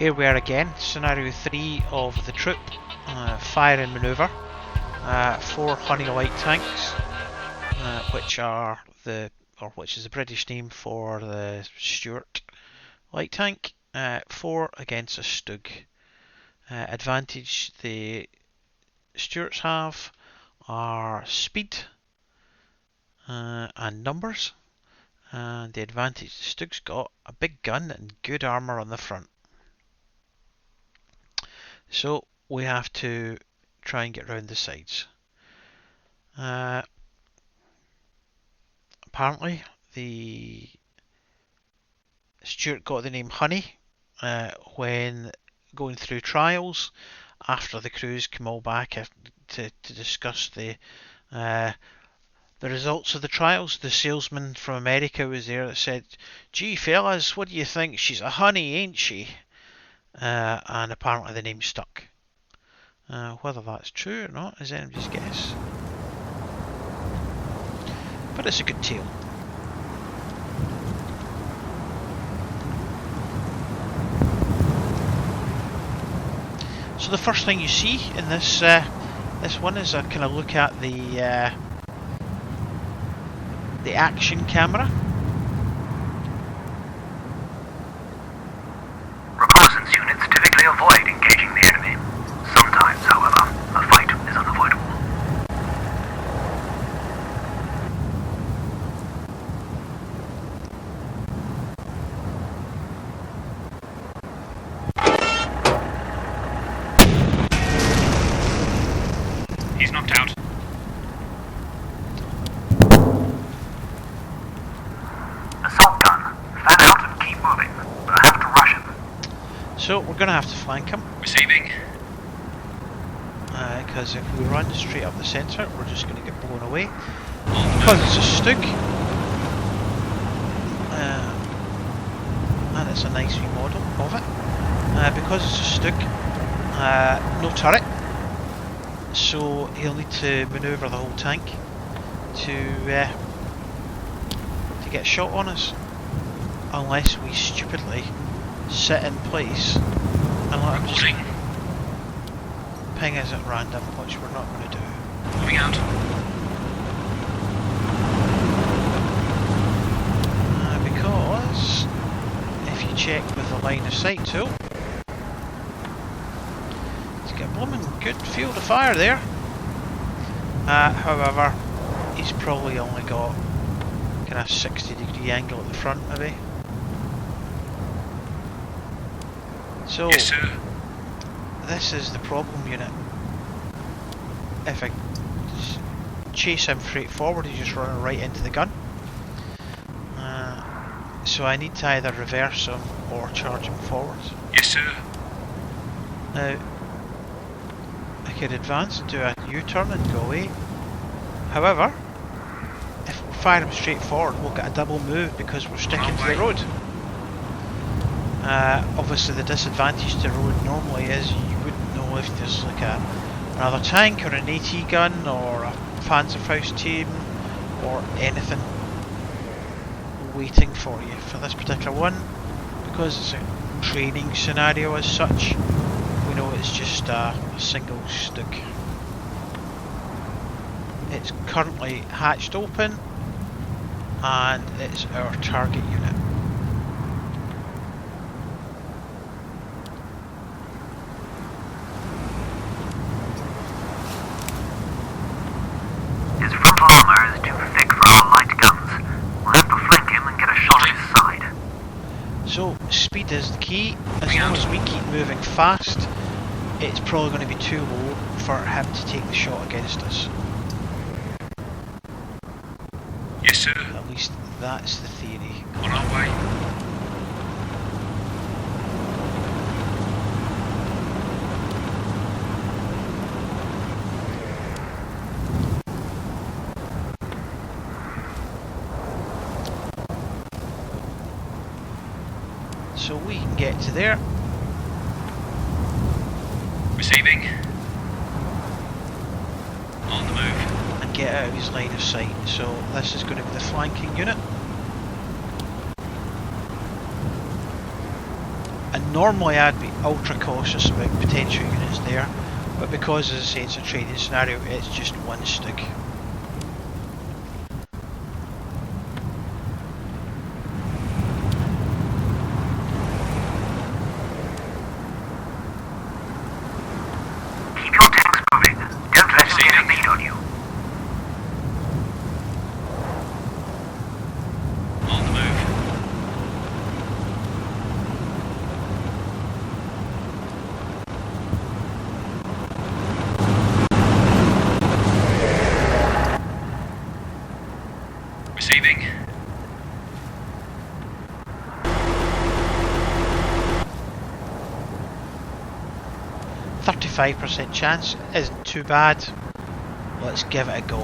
Here we are again, scenario 3 of the troop, fire and manoeuvre. 4 honey light tanks, which is the British name for the Stuart light tank. 4 against a Stug. Advantage the Stuarts have are speed and numbers, and the advantage the Stug's got a big gun and good armour on the front. So we have to try and get round the sides. Apparently the Stuart got the name Honey when going through trials after the crews came all back to discuss the results of the trials. The salesman from America was there that said, "Gee fellas, what do you think? She's a honey, ain't she?" And apparently the name stuck. Whether that's true or not is anybody's guess. But it's a good tale. So the first thing you see in this this one is a kind of look at the action camera. Reconnaissance units typically avoid engaging the enemy. Sometimes, however, a fight is unavoidable. He's knocked out. Assault gun. Fan out and keep moving. But I have to rush him. So we're going to have to flank him. Receiving. Because if we run straight up the centre, we're just going to get blown away. Because it's a Stug. And it's a nice remodel of it. Because it's a Stug, no turret. So he'll need to manoeuvre the whole tank to get shot on us. Unless we stupidly sit in place and let him just ping us at random, which we're not going to do. Moving out. Because if you check with the line of sight tool, he's got a blooming good field of fire there. However, he's probably only got kind of 60-degree angle at the front, maybe. So Yes, sir. this is the problem unit. If I chase him straight forward, he's just running right into the gun. So I need to either reverse him or charge him forward. Yes, sir. Now, I could advance and do a U-turn and go away. However, if we fire him straight forward, we'll get a double move because we're sticking to the road. Obviously the disadvantage to the road normally is you wouldn't know if there's like another tank or an AT gun or a Panzerfaust team or anything waiting for you. For this particular one, because it's a training scenario as such, we know it's just a single Stug. It's currently hatched open and it's our target unit. His frontal armor is too thick for our light guns. We'll have to flank him and get a shot at his side. So speed is the key. As long as we keep moving fast, it's probably going to be too low for him to take the shot against us. Yes, sir. At least that's the theory. On our way. So we can get to there. Receiving. On the move. And get out of his line of sight. So this is going to be the flanking unit. And normally I'd be ultra cautious about potential units there, but because, as I say, it's a trading scenario, it's just one Stug. Keep your tanks moving. Don't let them get a beat on you. On the move. Receiving. 35% chance isn't too bad. Let's give it a go.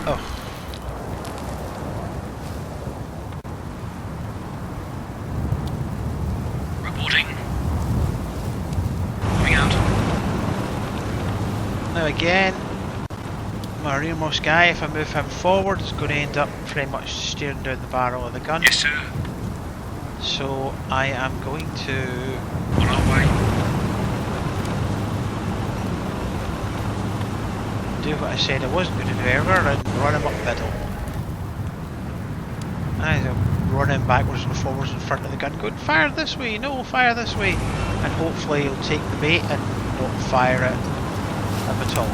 Oh. Reporting. Moving out. Now again, my rearmost guy, if I move him forward, is going to end up pretty much steering down the barrel of the gun. Yes, sir. So I am going to On our way. do what I said I wasn't going to do ever and run him up middle. I'm running backwards and forwards in front of the gun going, fire this way, no, fire this way, and hopefully he'll take the bait and not fire it at all.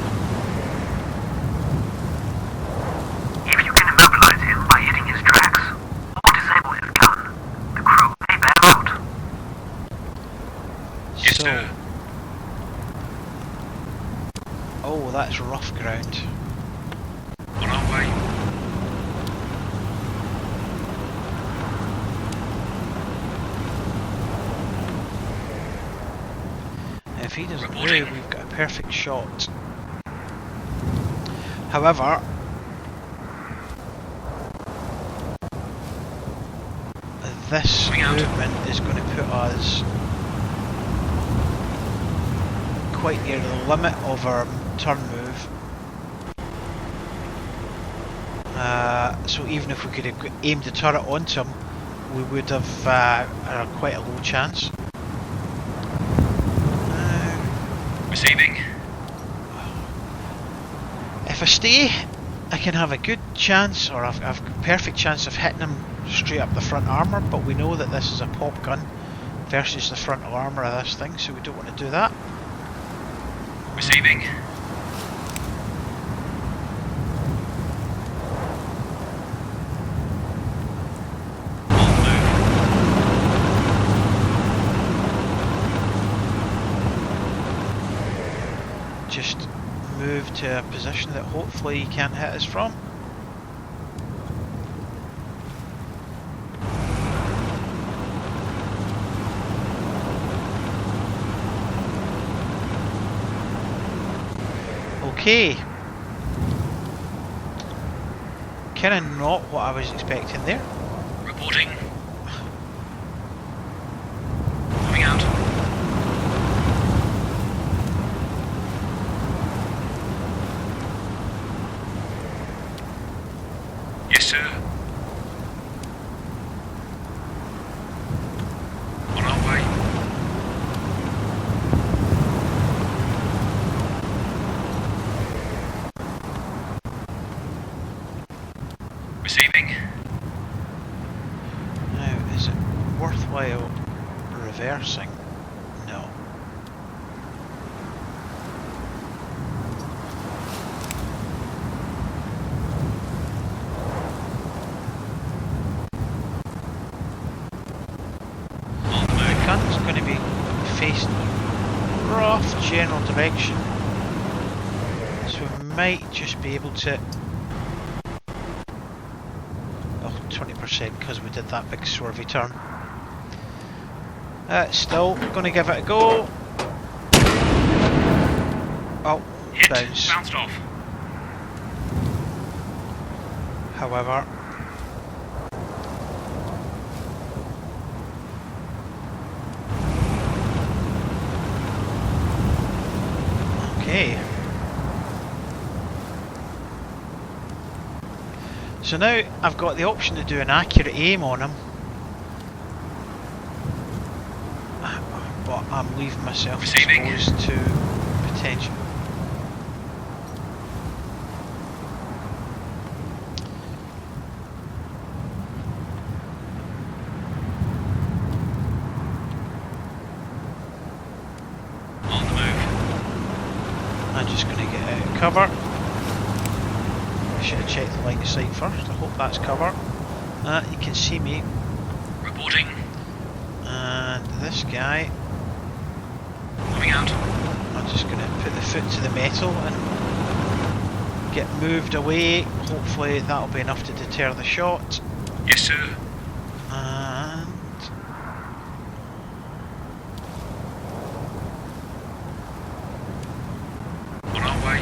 If you can immobilize him by hitting his tracks, or disable his gun, the crew may bail out. Yes, So, sir. oh, that's rough ground. On our way. If he doesn't Reporting. move, we've got a perfect shot. However, this Moving out. movement is going to put us quite near the limit of our turn move. So even if we could have aimed the turret onto him, we would have quite a low chance. Receiving. If I stay, I can have a good chance, or I've a perfect chance of hitting him straight up the front armour, but we know that this is a pop gun versus the frontal armour of this thing, so we don't want to do that. Receiving. On the move. Just move to a position that hopefully he can't hit us from. Okay. Kinda not what I was expecting there. Reporting. Moving out. Yes, sir. On our way. Receiving. Now, is it worthwhile reversing? No. On the The move. gun's going to be facing a rough general direction, so we might just be able to... Oh, 20% because we did that big swervy turn. Still going to give it a go. Oh, Hit. bounce. Bounced off. However, okay. So now I've got the option to do an accurate aim on him, but I'm leaving myself Receiving. exposed to potential. On the move. I'm just going to get out of cover. I should have checked the line of sight first. I hope that's cover. You can see me. Reporting. And this guy, Moving out. I'm just going to put the foot to the metal and get moved away. Hopefully that'll be enough to deter the shot. Yes, sir. And On our way.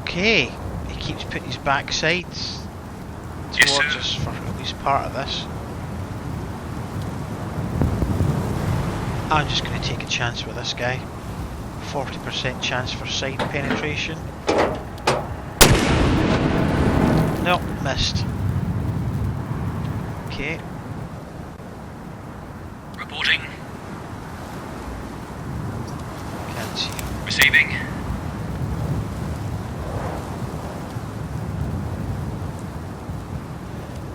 okay, he keeps putting his backside Yes, towards sir. us for at least part of this. I'm just going to take a chance with this guy. 40% chance for side penetration. Nope, missed. Okay, Reporting. can't see him. Receiving.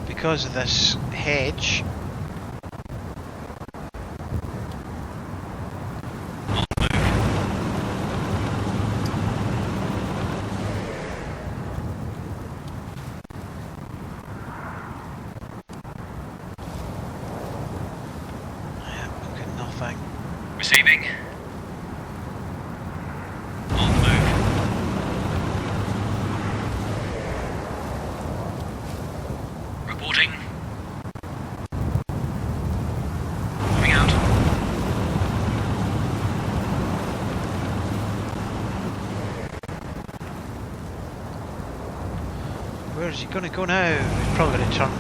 Because of this hedge, On the move. I've got nothing. Receiving. On the move. Reporting. Moving out. Where is he going to go now? He's probably going to turn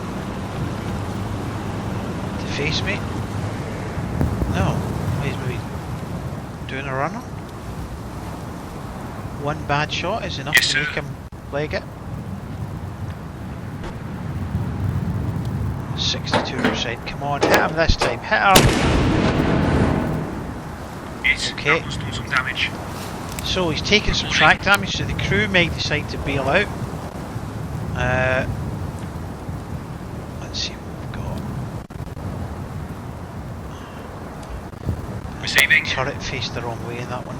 to face me. No, he's maybe doing a runner. One bad shot is enough Yes, to make sir. him leg it. 62%. Come on, hit him this time. Hit him. It's Okay. That done some damage. So he's taking some track damage, so the crew may decide to bail out. Let's see what we've got. Receiving. Turret faced the wrong way in that one.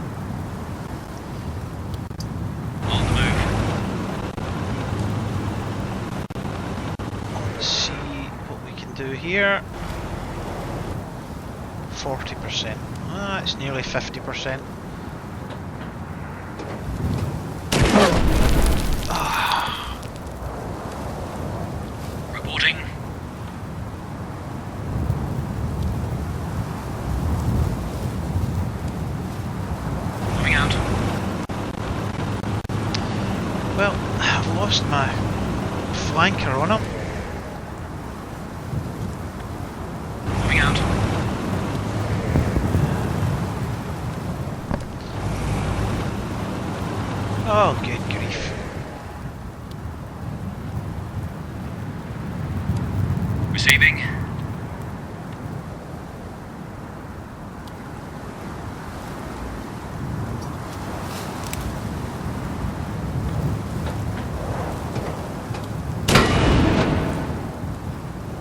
On the move. Let's see what we can do here. 40%. Ah, it's nearly 50%. Reporting. Moving out. Well, I've lost my flanker on him. Moving out. Oh, good grief. Receiving.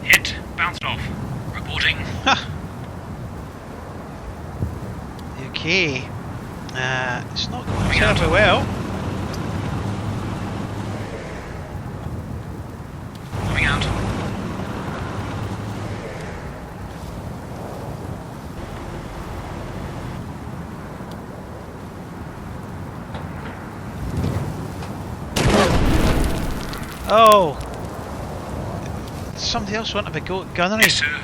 Hit. Bounced off. Reporting. Okay. It's not going Moving out. terribly well. Moving out. Oh! Somebody else want to have a go at gunnery? Yes, sir.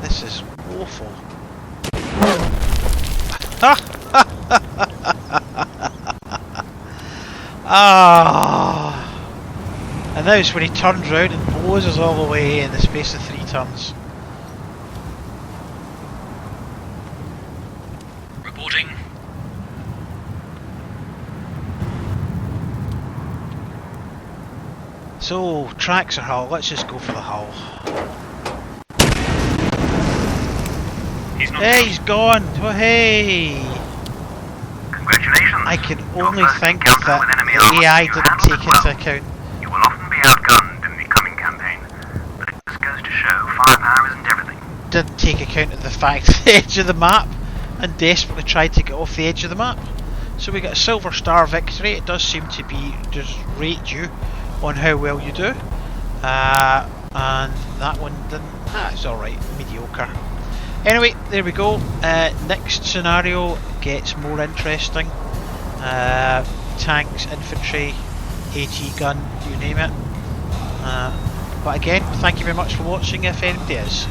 This is woeful. Ah! And now it's when he turns round and blows us all away in the space of 3 turns. Reporting. So, tracks or hull? Let's just go for the hull. He's not. Hey, he's gone! Oh, hey! Congratulations. I can Your only first think encounter that with enemy the armor AI you didn't handled take well. into account. You will often be outgunned in the cunning campaign, but it just goes to show firepower isn't everything. Didn't take account of the fact the edge of the map and desperately tried to get off the edge of the map. So we got a silver star victory. It does seem to be just rate you on how well you do. And that one didn't. It's alright, mediocre. Anyway, there we go. Next scenario gets more interesting. Tanks, infantry, AT gun, you name it. But again, thank you very much for watching if anybody is.